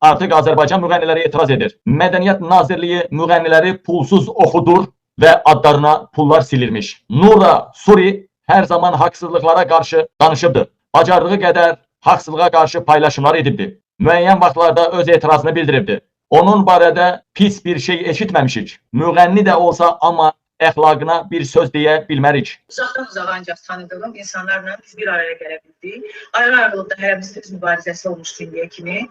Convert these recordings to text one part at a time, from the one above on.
artıq Azərbaycan müğənniləri etiraz edir. Mədəniyyət Nazirliyi müğənniləri pulsuz oxudur və adlarına pullar silirmiş. Nura Suri hər zaman haqsızlıqlara qarşı danışıbdır. Bacardığı qədər haqsızlığa qarşı paylaşımlar edibdir. Müəyyən vaxtlarda öz etirazını bildiribdir. Onun barədə pis bir şey eşitməmişik. Müğənni də olsa, amma əxlaqına bir söz deyə bilmərik. Uzaqdan uzağa ancaq tanıdığım insanlarla biz bir araya gələ bildik. Ayrı-ayrılıqda hərəmizin öz mübarizəsi olmuşdu indiyə kimi.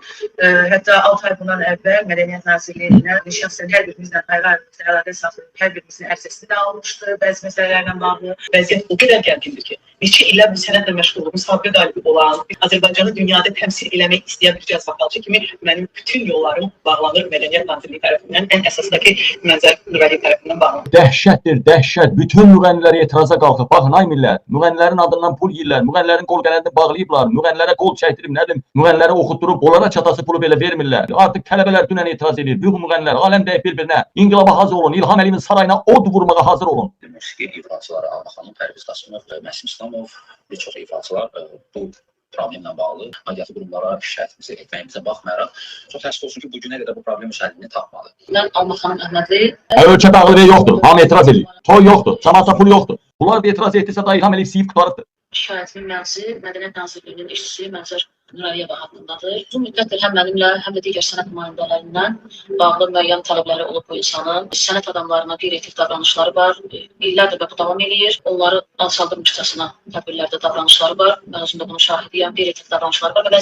Hətta 6 ay bundan əvvəl Mədəniyyət Nazirliyinə şəxsən hər birimizlə ayrı-ayrılıqda əlaqə saxlayıb, hər birimizin ərsəsini də almışdı, bəzi məsələlərlə bağlı. Vəziyyət o qədər gərgindir ki, neçə illər bu sənətlə məşğul olub, müsabiqə qalibi olan, Azərbaycanı dünyada təmsil eləmək istəyən bir cəz vokalçı kimi mənim bütün yollarım bağlanır Mədəniyyət Nazirliyi tərəfindən, ən əsasdakı Mənzər Nurəli tərəfindən bağlanır. Dəhşətdir, dəhşət. Bütün müğənniləri etiraza qalxıb. Baxın, ay millət, müğənnilərin adından pul yeyirlər, müğənnilərin qol qələrini bağlayıblar, müğənnilərə qol çəkdirib, nədim, müğənniləri oxutdurub, onlara çatası pulu belə vermirlər. Artıq tələbələr dünən etiraz edir, bu müğənnilər, aləm deyib bir-birinə, inqilaba hazır olun, İlham Əliyevin sarayına od vurmağa hazır olun. Musiqi ifaçıları Alma xanım, Pərviz Qasımov, Məsim İslamov, bir çox ifaçılar bu problemlə bağlı aidiyyatı qurumlara şikayətimizi etməyimizə baxmayaraq, çox təəssüf olsun ki, bugünə qədər bu problem həllini tapmadı. Mən Alma xanım Əhmədli. Ölkə dağılır yoxdur, hamı etiraz edir. Toy yoxdur, cəmaata pul yoxdur. Bunlar da etiraz etdirsə da İlham Əliyev siyib qutarıbdır. Şikayətimin mənsi Mədəniyyət Nazirliyinin işçisi Mənzər Nurəliyeva haqqındadır. Uzun müddətdir həm mənimlə, həm də digər sənət nümayəndələrindən bağlı müəyyən tələbləri olub bu insanın. Sənət adamlarına qeyri-etik davranışları var. İllərdir bu davam edir. Onları alçaldırmışcasına tədbirlərdə davranışları var. Mən özüm də bunun şahidiyəm. Qeyri-etik davranışları var və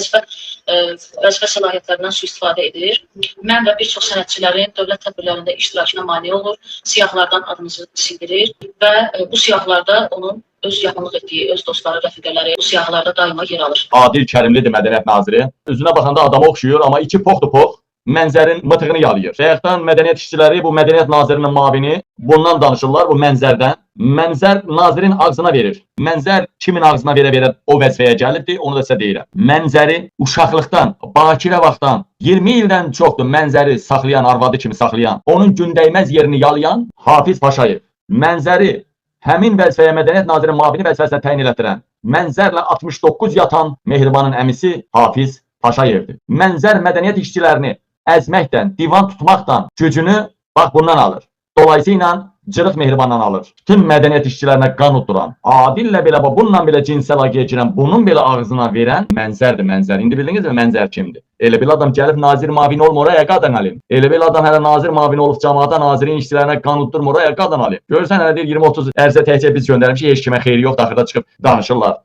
vəzifə səlahiyyətlərindən sui-istifadə edir. Mən və bir çox sənətçilərin dövlət tədbirlərində iştirakına mane olur. Siyahlardan adımızı sildirir və bu siyahlarda onun öz yaxınlıq etdiyi, öz dostları, rəfiqələri bu siyahılarda daima yer alır. Adil Kərimlidir Mədəniyyət Naziri. Üzünə baxanda adama oxşuyur, amma içi poxdur pox. Mənzərin mıtığını yalayır. Bayaqdan mədəniyyət işçiləri bu Mədəniyyət Nazirinin mavini bundan danışırlar, bu Mənzərdən. Mənzər Nazirin ağzına verir. Mənzər kimin ağzına verə-verə o vəzifəyə gəlibdir, onu da sizə deyirəm. Mənzəri uşaqlıqdan, bakirə vaxtdan 20 ildən çoxdur Mənzəri saxlayan, arvadı kimi saxlayan, onun gündəyməz yerini yalayan Hafiz Paşayev. Mənzəri həmin vəzifəyə Mədəniyyət Nazirinin mavini vəzifəsinə təyin etdirən, Mənzərlə 69 yatan Mehribanın əmisi Hafiz Paşayevdir. Mənzər mədəniyyət işçilərini əzməkdən, divan tutmaqdan gücünü bax bundan alır. Dolayısıyla Cırıq Mehribandan alır. Bütün mədəniyyət işçilərinə qan udduran, Adillə belə, bununla belə cins əlaqəyə girən, bunun belə ağzına verən Mənzərdir, Mənzər. İndi bildinizmi Mənzər kimdir? Elə bir adam gəlib nazir mavini olmur, oraya qadan alim. Elə bir adam hələ nazir mavini olub cəmaata nazirin işçilərinə qan uddurmur, oraya qadan alim. Görürsən, hələ deyir 20-30 ərzə təkcə biz göndərmişik, heç kimə xeyri yoxdur, axırda çıxıb danışırlar.